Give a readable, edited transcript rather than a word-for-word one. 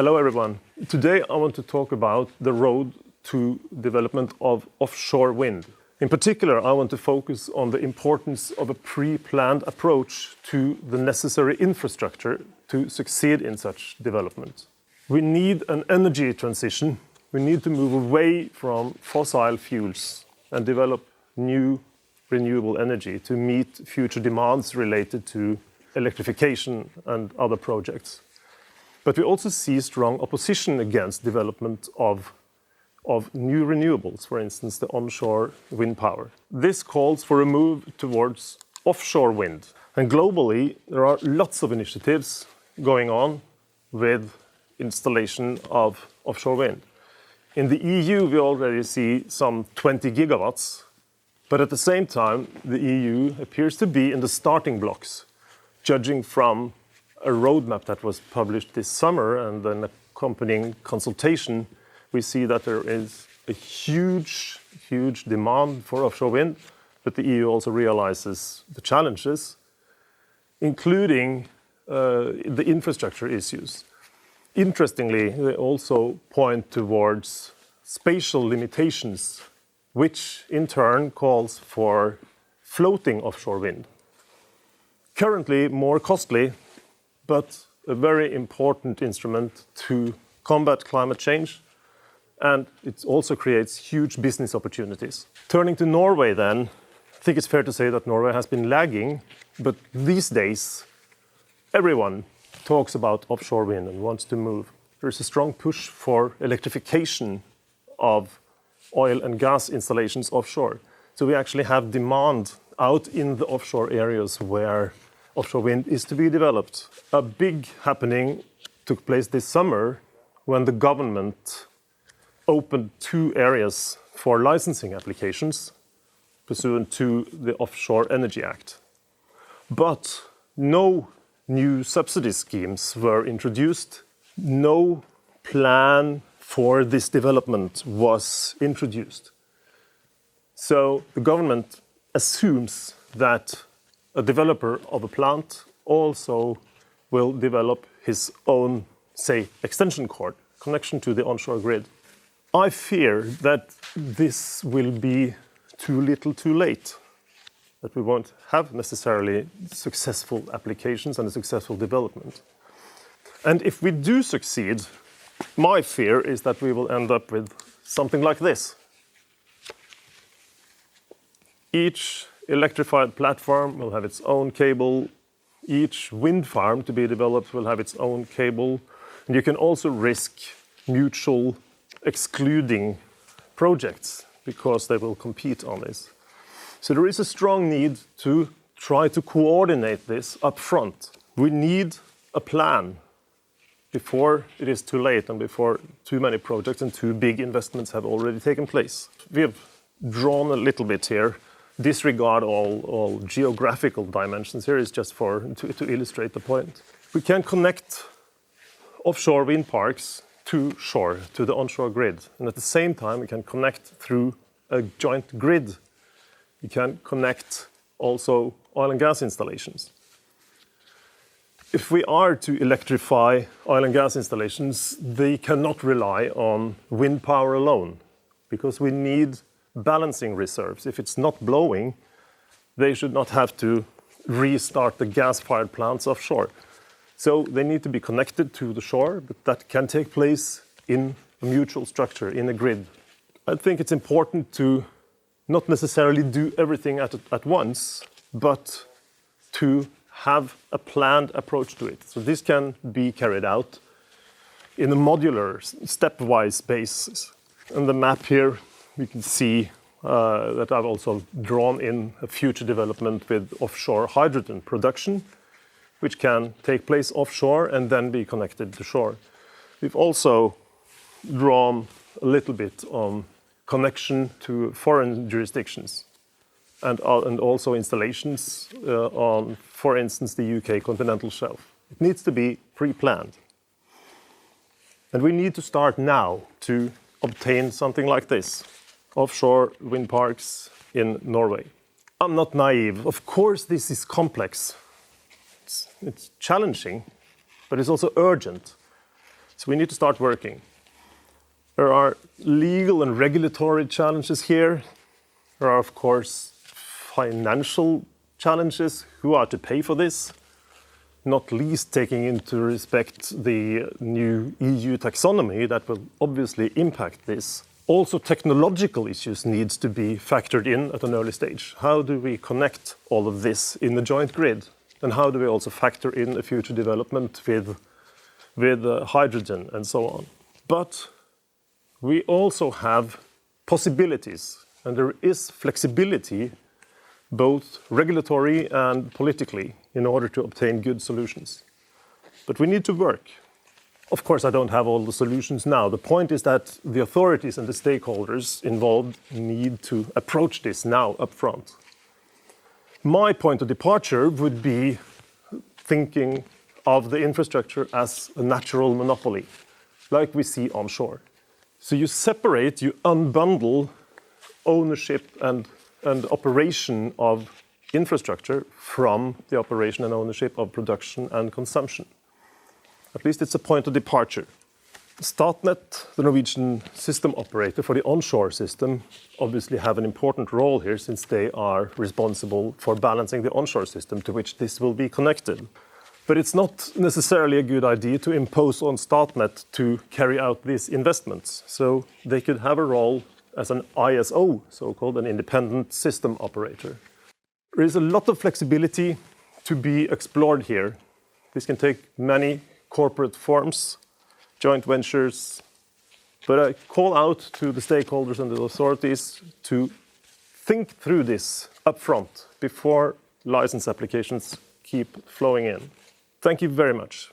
Hello everyone. Today I want to talk about the road to development of offshore wind. In particular, I want to focus on the importance of a pre-planned approach to the necessary infrastructure to succeed in such development. We need an energy transition. We need to move away from fossil fuels and develop new renewable energy to meet future demands related to electrification and other projects. But we also see strong opposition against development of new renewables, for instance, the onshore wind power. This calls for a move towards offshore wind. And globally, there are lots of initiatives going on with installation of offshore wind. In the EU, we already see some 20 gigawatts, but at the same time, the EU appears to be in the starting blocks, judging from a roadmap that was published this summer and an accompanying consultation. We see that there is a huge demand for offshore wind, but the EU also realizes the challenges, including the infrastructure issues. Interestingly, they also point towards spatial limitations, which in turn calls for floating offshore wind. Currently more costly, but a very important instrument to combat climate change, and it also creates huge business opportunities. Turning to Norway then, I think it's fair to say that Norway has been lagging, but these days everyone talks about offshore wind and wants to move. There's a strong push for electrification of oil and gas installations offshore. So we actually have demand out in the offshore areas where offshore wind is to be developed. A big happening took place this summer when the government opened 2 areas for licensing applications pursuant to the Offshore Energy Act. But no new subsidy schemes were introduced. No plan for this development was introduced. So the government assumes that a developer of a plant also will develop his own, say, extension cord, connection to the onshore grid. I fear that this will be too little too late, that we won't have necessarily successful applications and a successful development. And if we do succeed, my fear is that we will end up with something like this. Each electrified platform will have its own cable. Each wind farm to be developed will have its own cable. And you can also risk mutual excluding projects because they will compete on this. So there is a strong need to try to coordinate this up front. We need a plan before it is too late and before too many projects and too big investments have already taken place. We have drawn a little bit here. Disregard all geographical dimensions here is just to illustrate the point. We can connect offshore wind parks to shore, to the onshore grid. And at the same time, we can connect through a joint grid. We can connect also oil and gas installations. If we are to electrify oil and gas installations, they cannot rely on wind power alone, because we need balancing reserves. If it's not blowing, they should not have to restart the gas-fired plants offshore. So they need to be connected to the shore, but that can take place in a mutual structure, in a grid. I think it's important to not necessarily do everything at once, but to have a planned approach to it. So this can be carried out in a modular, stepwise basis. On the map here, we can see that I've also drawn in a future development with offshore hydrogen production, which can take place offshore and then be connected to shore. We've also drawn a little bit on connection to foreign jurisdictions and also installations on, for instance, the UK continental shelf. It needs to be pre-planned. And we need to start now to obtain something like this, offshore wind parks in Norway. I'm not naive. Of course, this is complex. It's challenging, but it's also urgent. So we need to start working. There are legal and regulatory challenges here. There are, of course, financial challenges. Who are to pay for this? Not least taking into respect the new EU taxonomy that will obviously impact this. Also, technological issues needs to be factored in at an early stage. How do we connect all of this in the joint grid? And how do we also factor in a future development with hydrogen and so on? But we also have possibilities, and there is flexibility, both regulatory and politically, in order to obtain good solutions. But we need to work. Of course, I don't have all the solutions now. The point is that the authorities and the stakeholders involved need to approach this now up front. My point of departure would be thinking of the infrastructure as a natural monopoly, like we see onshore. So you separate, you unbundle ownership and operation of infrastructure from the operation and ownership of production and consumption. At least it's a point of departure. Statnett, the Norwegian system operator for the onshore system, obviously have an important role here since they are responsible for balancing the onshore system to which this will be connected. But it's not necessarily a good idea to impose on Statnett to carry out these investments. So they could have a role as an ISO, so-called an independent system operator. There is a lot of flexibility to be explored here. This can take many corporate forms, joint ventures, but I call out to the stakeholders and the authorities to think through this upfront before license applications keep flowing in. Thank you very much.